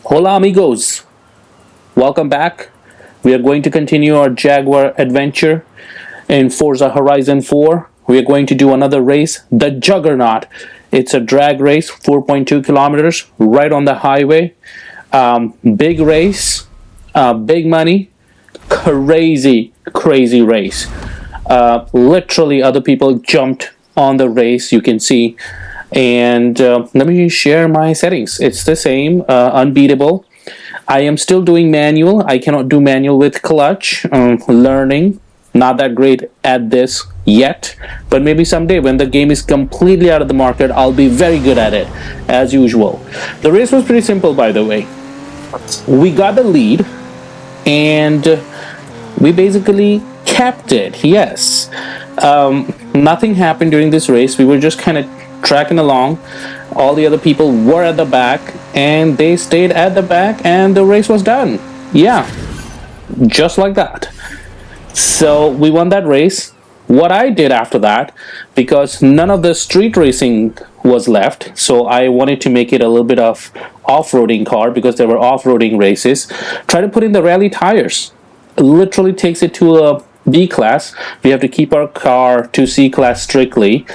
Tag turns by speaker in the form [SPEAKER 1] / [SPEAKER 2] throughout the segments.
[SPEAKER 1] Hola amigos, welcome back. We are going to continue our Jaguar adventure in Forza Horizon 4. We are going to do another race, the Juggernaut. It's a drag race, 4.2 kilometers, right on the highway. Big race, big money, crazy race. Literally other people jumped on the race, you can see. And let me share my settings. It's the same, unbeatable. I am still doing manual. I cannot do manual with clutch. Learning, not that great at this yet, but maybe someday when the game is completely out of the market, I'll be very good at it, as usual. The race was pretty simple, by the way. We got the lead, and we basically kept it. Yes. Nothing happened during this race. We were just kind of tracking along. All the other people were at the back, and they stayed at the back, and the race was done. Yeah, just like that. So we won that race. What I did after that, because none of the street racing was left, so I wanted to make it a little bit of off-roading car because there were off-roading races. Try to put in the rally tires. It literally takes it to a B class. We have to keep our car to C class strictly.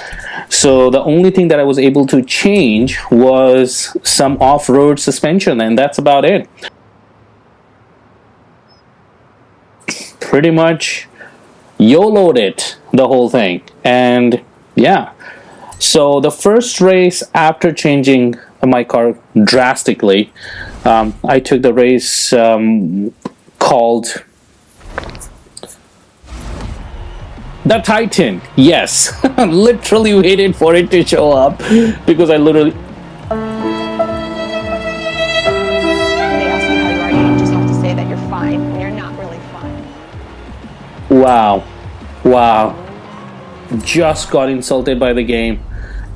[SPEAKER 1] So the only thing that I was able to change was some off-road suspension, and that's about it. Pretty much YOLO'd it, the whole thing. And yeah, so the first race after changing my car drastically, I took the race called the Titan. Yes. Literally waited for it to show up because I literally...
[SPEAKER 2] They ask you how you are, you just have to say that you're fine when you're not really fine.
[SPEAKER 1] Wow. Just got insulted by the game,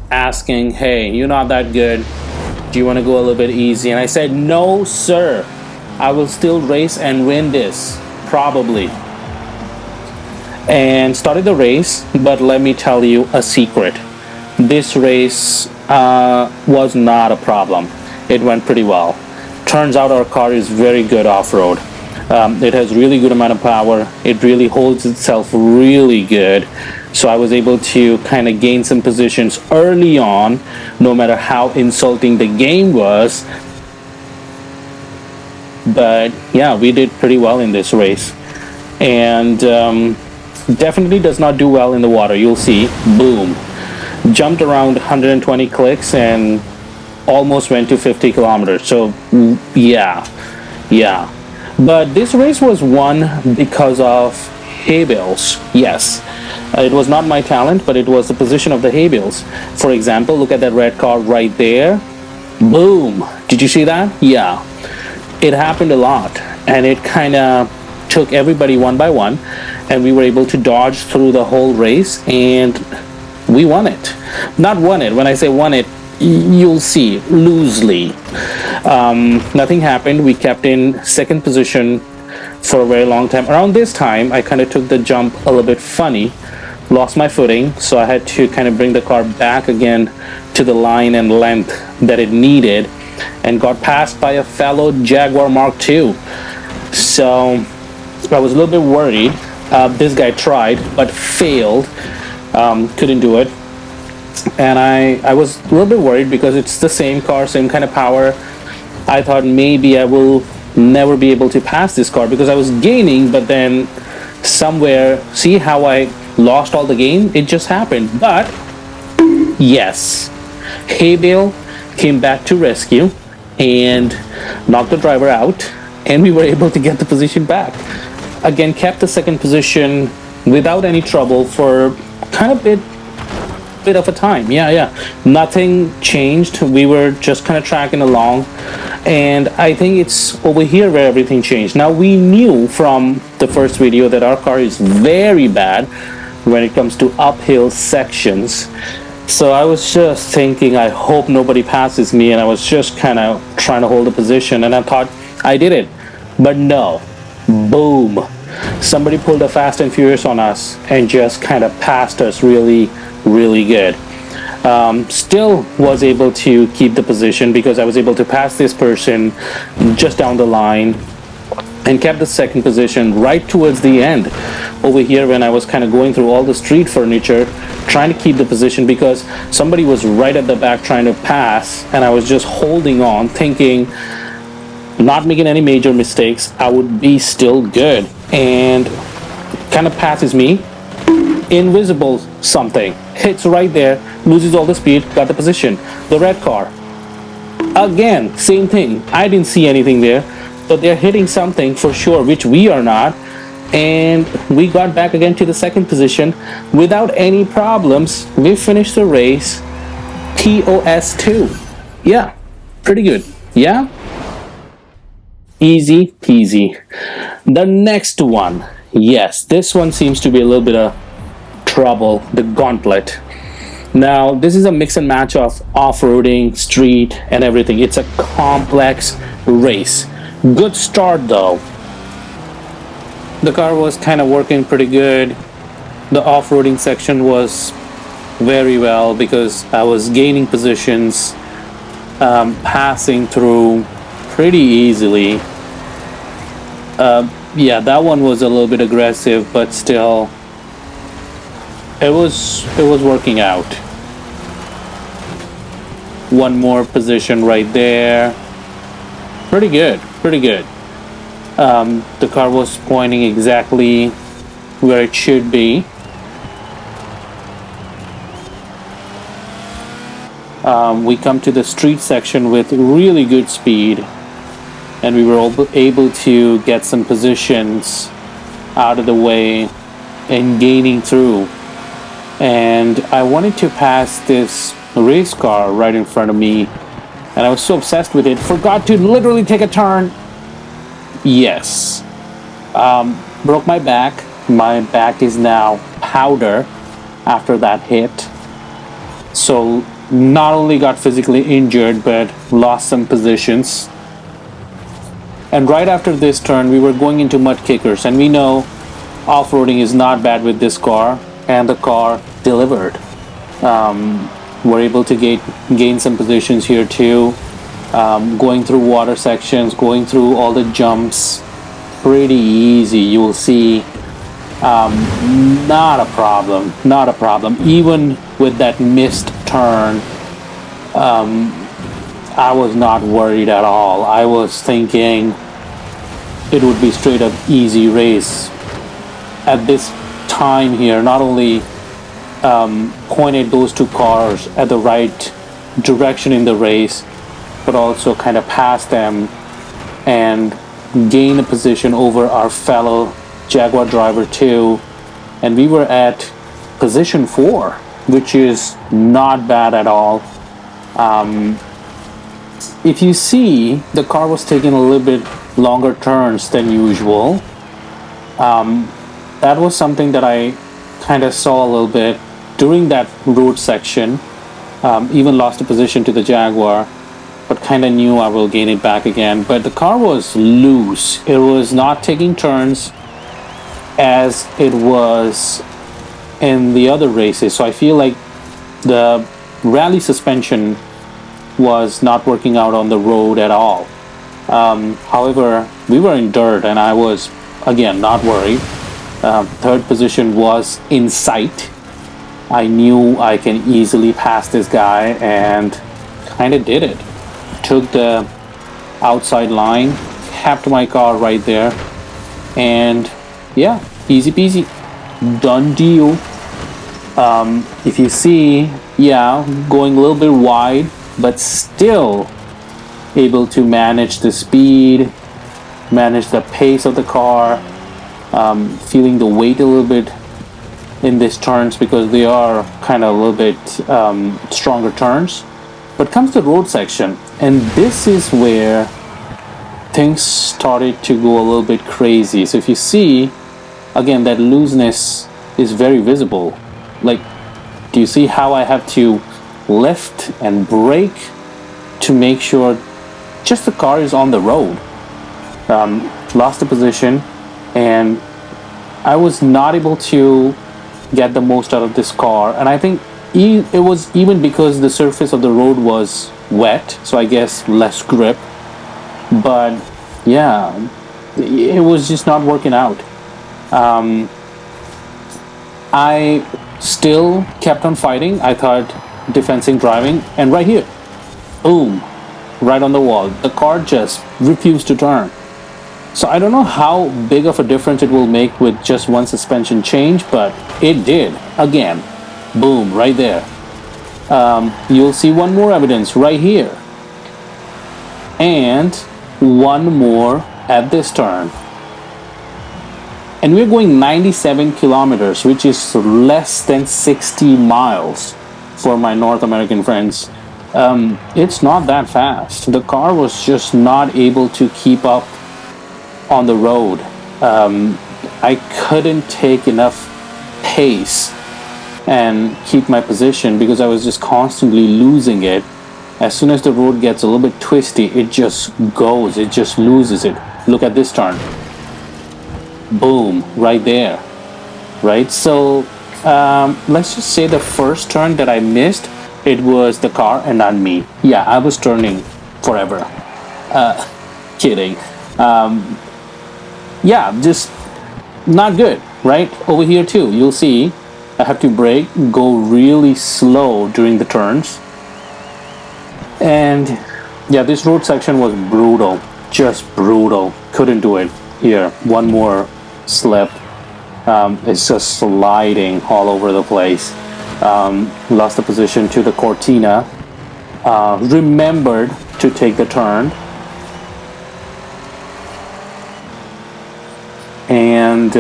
[SPEAKER 1] asking, hey, you're not that good. Do you want to go a little bit easy? And I said, no, sir. I will still race and win this. Probably. And started the race, but let me tell you a secret. This race was not a problem. It went pretty well. Turns out our car is very good off-road. It has really good amount of power. It really holds itself really good. So I was able to kind of gain some positions early on, no matter how insulting the game was. But yeah, we did pretty well in this race. And definitely does not do well in the water. You'll see. Boom. Jumped around 120 clicks and almost went to 50 kilometers. So yeah. But this race was won because of hay bales. Yes. It was not my talent, but it was the position of the hay bales. For example, look at that red car right there. Boom. Did you see that? Yeah. It happened a lot, and it kind of took everybody one by one, and we were able to dodge through the whole race, and we won it. Not won it. When I say won it, you'll see, loosely. Nothing happened. We kept in second position for a very long time. Around this time, I kind of took the jump a little bit funny, lost my footing, so I had to kind of bring the car back again to the line and length that it needed, and got passed by a fellow Jaguar Mark II. So I was a little bit worried. This guy tried but failed, couldn't do it, and I was a little bit worried because it's the same car, same kind of power. I thought maybe I will never be able to pass this car because I was gaining, but then somewhere, see how I lost all the gain? It just happened. But yes, hay bale came back to rescue and knocked the driver out, and we were able to get the position back. Again, kept the second position without any trouble for kind of bit of a time. Yeah. Nothing changed. We were just kind of tracking along, and I think it's over here where everything changed. Now, we knew from the first video that our car is very bad when it comes to uphill sections. So I was just thinking, I hope nobody passes me, and I was just kind of trying to hold the position, and I thought I did it. But no. Boom. Somebody pulled a Fast and Furious on us and just kind of passed us really good. Still was able to keep the position because I was able to pass this person just down the line and kept the second position right towards the end over here when I was kind of going through all the street furniture trying to keep the position because somebody was right at the back trying to pass, and I was just holding on thinking, not making any major mistakes, I would be still good, and kind of passes me. Invisible something hits right there, loses all the speed, got the position. The red car, again, same thing. I didn't see anything there, but they're hitting something for sure, which we are not, and we got back again to the second position without any problems. We finished the race POS2. Yeah, pretty good. Yeah, easy peasy. The next one, yes, this one seems to be a little bit of trouble, the gauntlet. Now, this is a mix and match of off-roading, street, and everything. It's a complex race. Good start though. The car was kind of working pretty good. The off-roading section was very well because I was gaining positions, passing through pretty easily. Yeah, that one was a little bit aggressive, but still, it was working out. One more position right there. Pretty good, pretty good. The car was pointing exactly where it should be. We come to the street section with really good speed, and we were able to get some positions out of the way and gaining through. And I wanted to pass this race car right in front of me, and I was so obsessed with it, forgot to literally take a turn. Yes. Broke my back. My back is now powder after that hit. So not only got physically injured, but lost some positions. And right after this turn, we were going into mud kickers, and we know off-roading is not bad with this car, and the car delivered. We're able to gain some positions here too. Going through water sections, going through all the jumps, pretty easy. You will see, not a problem, not a problem. Even with that missed turn, I was not worried at all. I was thinking it would be straight up easy race. At this time here, not only pointed those two cars at the right direction in the race, but also kind of passed them and gain a position over our fellow Jaguar driver too. And we were at position 4, which is not bad at all. If you see, the car was taking a little bit longer turns than usual. That was something that I kind of saw a little bit during that road section. Even lost a position to the Jaguar, but kind of knew I will gain it back again. But the car was loose. It was not taking turns as it was in the other races. So I feel like the rally suspension was not working out on the road at all. However, we were in dirt, and I was, again, not worried. Third position was in sight. I knew I can easily pass this guy, and kind of did it. Took the outside line, kept my car right there, and yeah, easy peasy, done deal. If you see, yeah, going a little bit wide, but still able to manage the speed, manage the pace of the car, feeling the weight a little bit in these turns because they are kind of a little bit stronger turns. But comes the road section, and this is where things started to go a little bit crazy. So if you see, again, that looseness is very visible. Like, do you see how I have to lift and brake to make sure just the car is on the road? Lost the position, and I was not able to get the most out of this car. And I think it was even because the surface of the road was wet, so I guess less grip. But yeah, it was just not working out. I still kept on fighting. I thought defensing driving, and right here, boom, right on the wall. The car just refused to turn. So I don't know how big of a difference it will make with just one suspension change, but it did. Again, boom, right there. You'll see one more evidence right here. And one more at this turn. And we're going 97 kilometers, which is less than 60 miles for my North American friends. It's not that fast. The car was just not able to keep up on the road. I couldn't take enough pace and keep my position because I was just constantly losing it. As soon as the road gets a little bit twisty, it just goes, it just loses it. Look at this turn. Boom, right there. Right? So let's just say the first turn that I missed, it was the car and not me. Yeah, I was turning forever. Kidding. Yeah, just not good, right? Over here too, you'll see I have to brake, go really slow during the turns. And yeah, this road section was brutal, just brutal. Couldn't do it. Here, one more slip. It's just sliding all over the place. Lost the position to the Cortina. Remembered to take the turn. And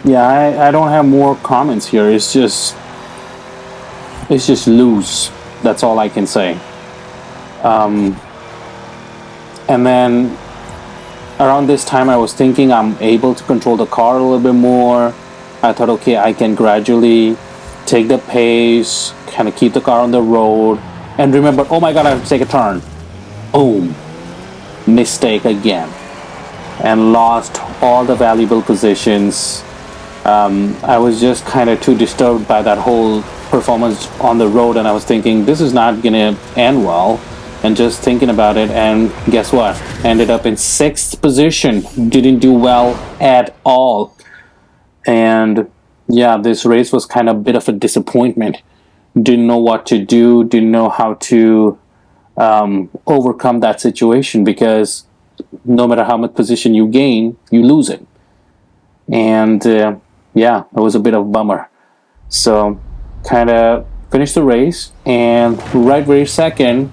[SPEAKER 1] yeah, I don't have more comments here. It's just loose. That's all I can say. And then around this time, I was thinking I'm able to control the car a little bit more. I thought, okay, I can gradually take the pace, kind of keep the car on the road, and remember, oh my God, I have to take a turn. Boom, mistake again. And lost all the valuable positions. I was just kind of too disturbed by that whole performance on the road, and I was thinking this is not gonna end well, and just thinking about it, and guess what, ended up in 6th position. Didn't do well at all. And yeah, this race was kind of a bit of a disappointment. Didn't know what to do, didn't know how to overcome that situation, because no matter how much position you gain, you lose it. And yeah, it was a bit of a bummer. So kind of finished the race, and right very second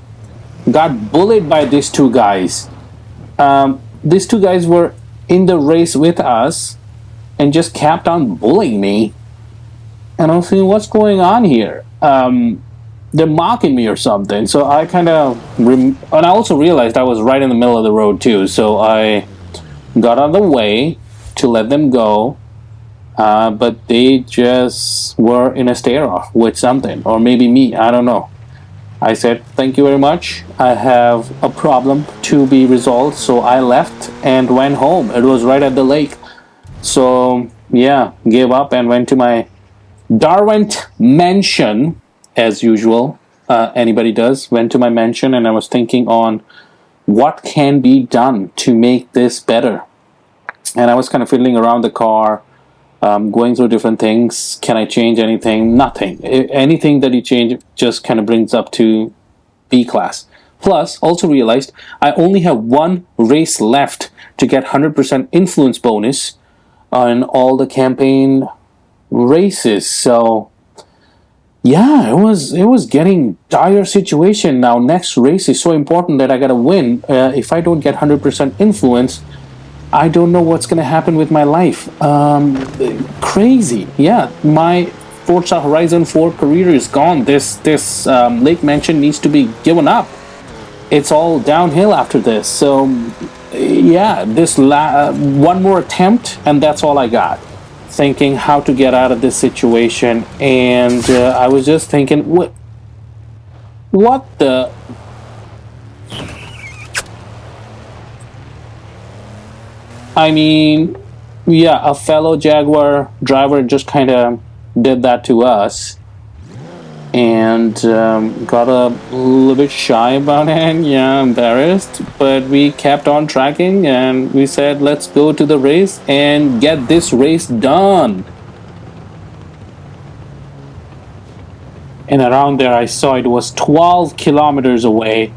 [SPEAKER 1] got bullied by these two guys. These two guys were in the race with us and just kept on bullying me, and I was thinking, what's going on here? They're mocking me or something. So I kind of and I also realized I was right in the middle of the road too, so I got out of the way to let them go. But they just were in a stare-off with something, or maybe me, I don't know. I said, thank you very much. I have a problem to be resolved, so I left and went home. It was right at the lake. So yeah, gave up and went to my Derwent mansion, as usual. Anybody does. Went to my mansion, and I was thinking on what can be done to make this better. And I was kind of fiddling around the car, going through different things. Can I change anything? Nothing. Anything that you change just kind of brings up to B class. Plus, also realized I only have one race left to get 100% influence bonus on all the campaign races. So yeah, it was getting dire situation. Now next race is so important that I gotta win. If I don't get 100% influence, I don't know what's gonna happen with my life. Crazy. Yeah, my Forza Horizon 4 career is gone. This lake mansion needs to be given up. It's all downhill after this. So yeah, this one more attempt, and that's all I got. Thinking how to get out of this situation, and I was just thinking, what the? I mean, yeah, a fellow Jaguar driver just kind of did that to us, and got a little bit shy about it. Yeah, embarrassed, but we kept on tracking, and we said, let's go to the race and get this race done. And around there, I saw it was 12 kilometers away.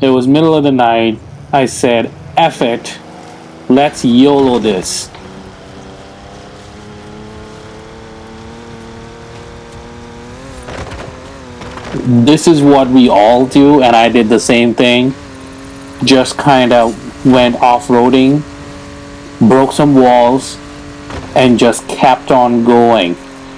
[SPEAKER 1] It was middle of the night. I said, F it, let's YOLO this. This is what we all do, and I did the same thing. Just kind of went off-roading, broke some walls, and just kept on going.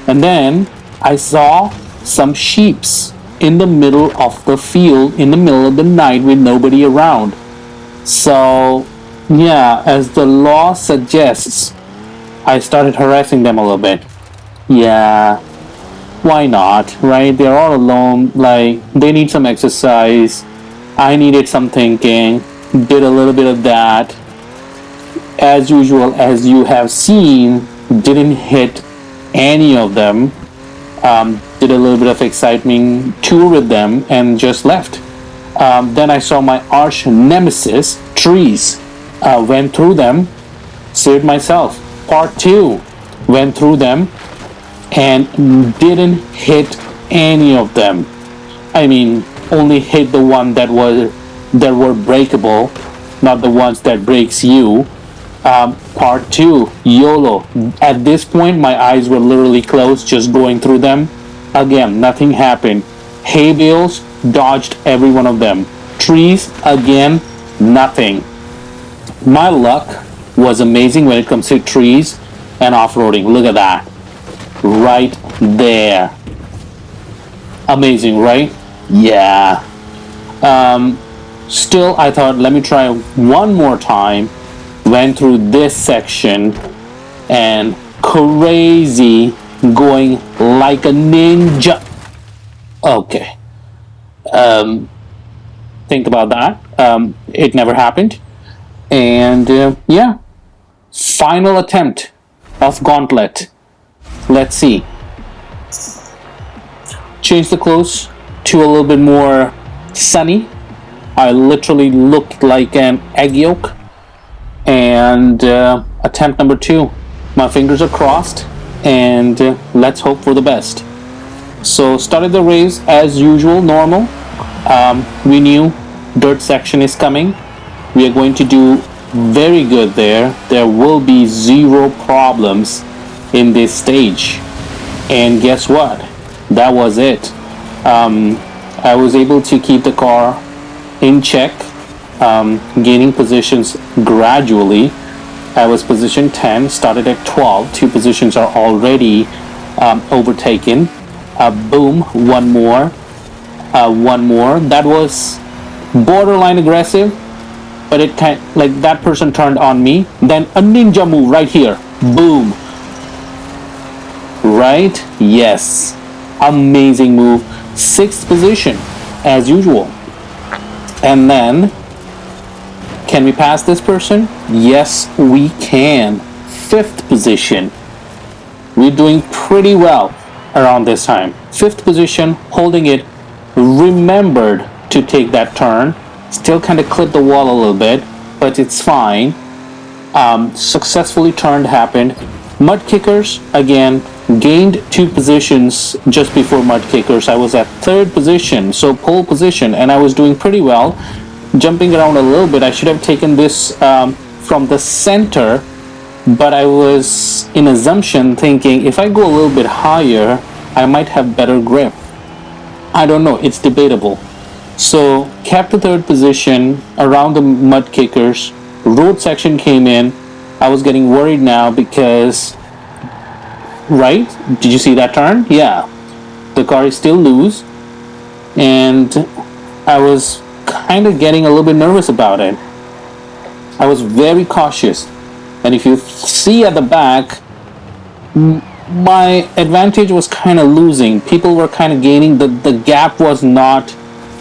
[SPEAKER 1] And then I saw some sheeps in the middle of the field in the middle of the night with nobody around. So yeah, as the law suggests, I started harassing them a little bit. Yeah, why not, right? They're all alone, like they need some exercise. I needed some thinking, did a little bit of that. As usual, as you have seen, didn't hit any of them. Did a little bit of excitement tour with them and just left. Then I saw my arch nemesis, trees. Went through them, saved myself. Part 2, went through them and didn't hit any of them. I mean, only hit the one that were breakable, not the ones that breaks you. Part 2, YOLO. At this point, my eyes were literally closed, just going through them. Again, nothing happened. Hay bales, dodged every one of them. Trees, again, nothing. My luck was amazing when it comes to trees and off-roading. Look at that. Right there. Amazing, right? Yeah. Still, I thought, let me try one more time. Went through this section and crazy, going like a ninja. Okay. Think about that. It never happened. And yeah, final attempt of Gauntlet. Let's see. Change the clothes to a little bit more sunny. I literally looked like an egg yolk. And attempt number 2. My fingers are crossed, and let's hope for the best. So started the race as usual, normal. We knew dirt section is coming. We are going to do very good there. There will be 0 problems in this stage. And guess what? That was it. I was able to keep the car in check, gaining positions gradually. I was position 10, started at 12. 2 positions are already overtaken. Boom, one more. That was borderline aggressive, but it kind like that person turned on me. Then a ninja move right here. Boom. Right? Yes. Amazing move. 6th position, as usual. And then, can we pass this person? Yes, we can. 5th position. We're doing pretty well around this time. 5th position, holding it. Remembered to take that turn. Still kind of clipped the wall a little bit, but it's fine. Successfully turned happened. Mud kickers, again, gained 2 positions just before mud kickers. I was at 3rd position, so pole position, and I was doing pretty well. Jumping around a little bit, I should have taken this from the center, but I was in assumption thinking if I go a little bit higher, I might have better grip. I don't know, it's debatable. So kept the 3rd position around the mud kickers. Road section came in. I was getting worried now because, right? Did you see that turn? Yeah. The car is still loose, and I was kind of getting a little bit nervous about it. I was very cautious. And if you see at the back, my advantage was kind of losing. People were kind of gaining. The gap was not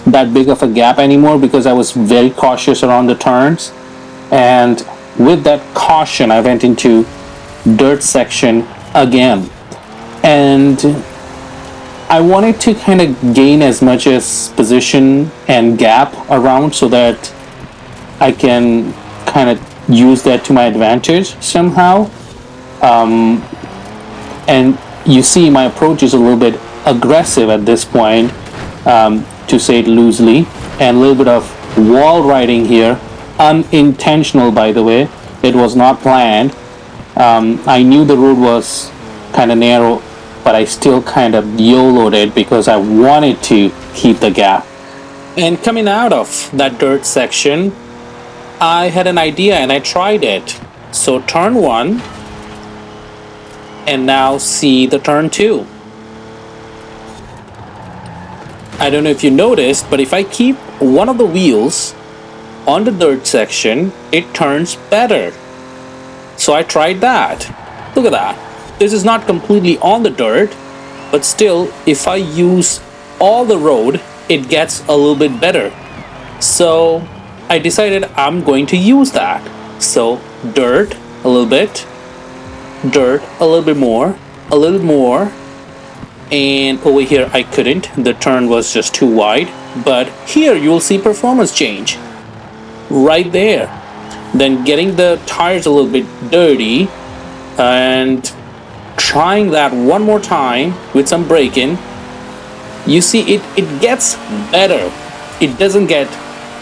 [SPEAKER 1] that big of a gap anymore because I was very cautious around the turns. And with that caution, I went into dirt section again. and I wanted to kind of gain as much as position and gap around so that I can kind of use that to my advantage somehow. And you see my approach is a little bit aggressive at this point, to say it loosely, and a little bit of wall riding here, unintentional by the way. It was not planned. I knew the road was kind of narrow, but I still kind of YOLO'd it because I wanted to keep the gap. And coming out of that dirt section, I had an idea and I tried it. So turn 1, and now see the turn 2. I don't know if you noticed, but if I keep one of the wheels on the dirt section, it turns better. So I tried that. Look at that. This is not completely on the dirt, but still, if I use all the road, it gets a little bit better. So I decided I'm going to use that. So dirt a little bit, dirt a little bit more, a little more, and over here I couldn't. The turn was just too wide, but here you will see performance change right there. Then getting the tires a little bit dirty and trying that one more time with some braking, you see it gets better. It doesn't get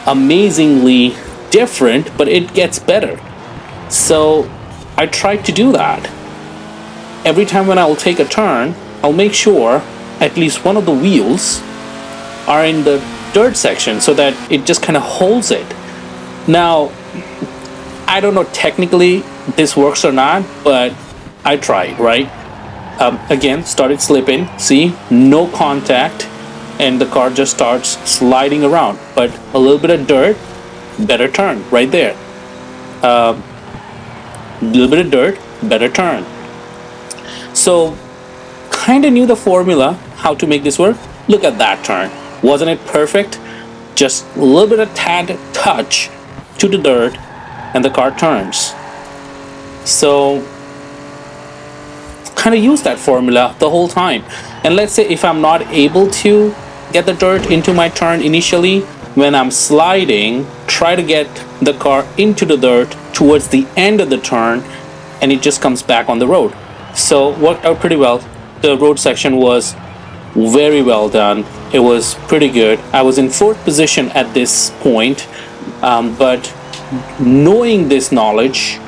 [SPEAKER 1] amazingly different, but it gets better. So I tried to do that. Every time when I will take a turn, I'll make sure at least one of the wheels are in the dirt section so that it just kind of holds it. Now, I don't know technically this works or not, but I tried, right? Again, started slipping, see, no contact, and the car just starts sliding around. But a little bit of dirt, better turn, right there. A little bit of dirt, better turn. So, kind of knew the formula, how to make this work. Look at that turn. Wasn't it perfect? Just a little bit of tad touch to the dirt, and the car turns. So kind of use that formula the whole time. And let's say if I'm not able to get the dirt into my turn initially, when I'm sliding, try to get the car into the dirt towards the end of the turn, and it just comes back on the road. So worked out pretty well. The road section was very well done. It was pretty good. I was in 4th position at this point, but knowing this knowledge,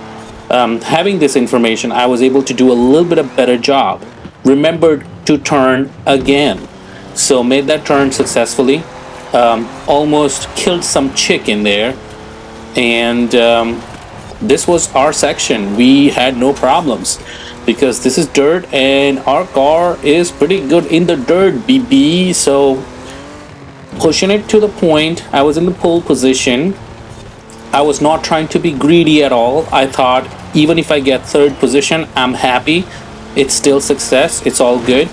[SPEAKER 1] having this information, I was able to do a little bit of better job. Remembered to turn again, so made that turn successfully. Almost killed some chick in there, and this was our section. We had no problems because this is dirt and our car is pretty good in the dirt, BB. So pushing it to the point, I was in the pole position. I was not trying to be greedy at all. I thought even if I get 3rd position, I'm happy. It's still success. It's all good.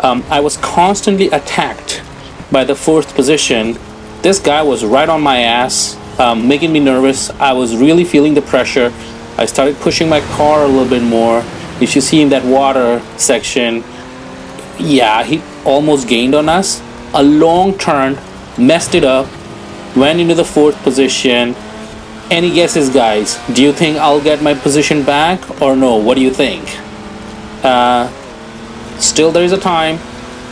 [SPEAKER 1] I was constantly attacked by the 4th position. This guy was right on my ass, making me nervous. I was really feeling the pressure. I started pushing my car a little bit more. If you see in that water section, yeah, he almost gained on us. A long turn, messed it up, went into the 4th position. Any guesses, guys? Do you think I'll get my position back or no? What do you think? Still there is a time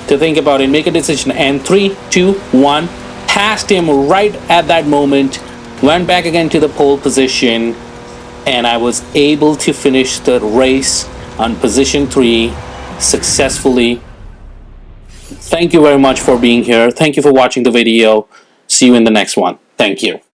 [SPEAKER 1] to think about it, make a decision. And 3, 2, 1, passed him right at that moment, went back again to the pole position, and I was able to finish the race on position 3 successfully. Thank you very much for being here. Thank you for watching the video. See you in the next one. Thank you.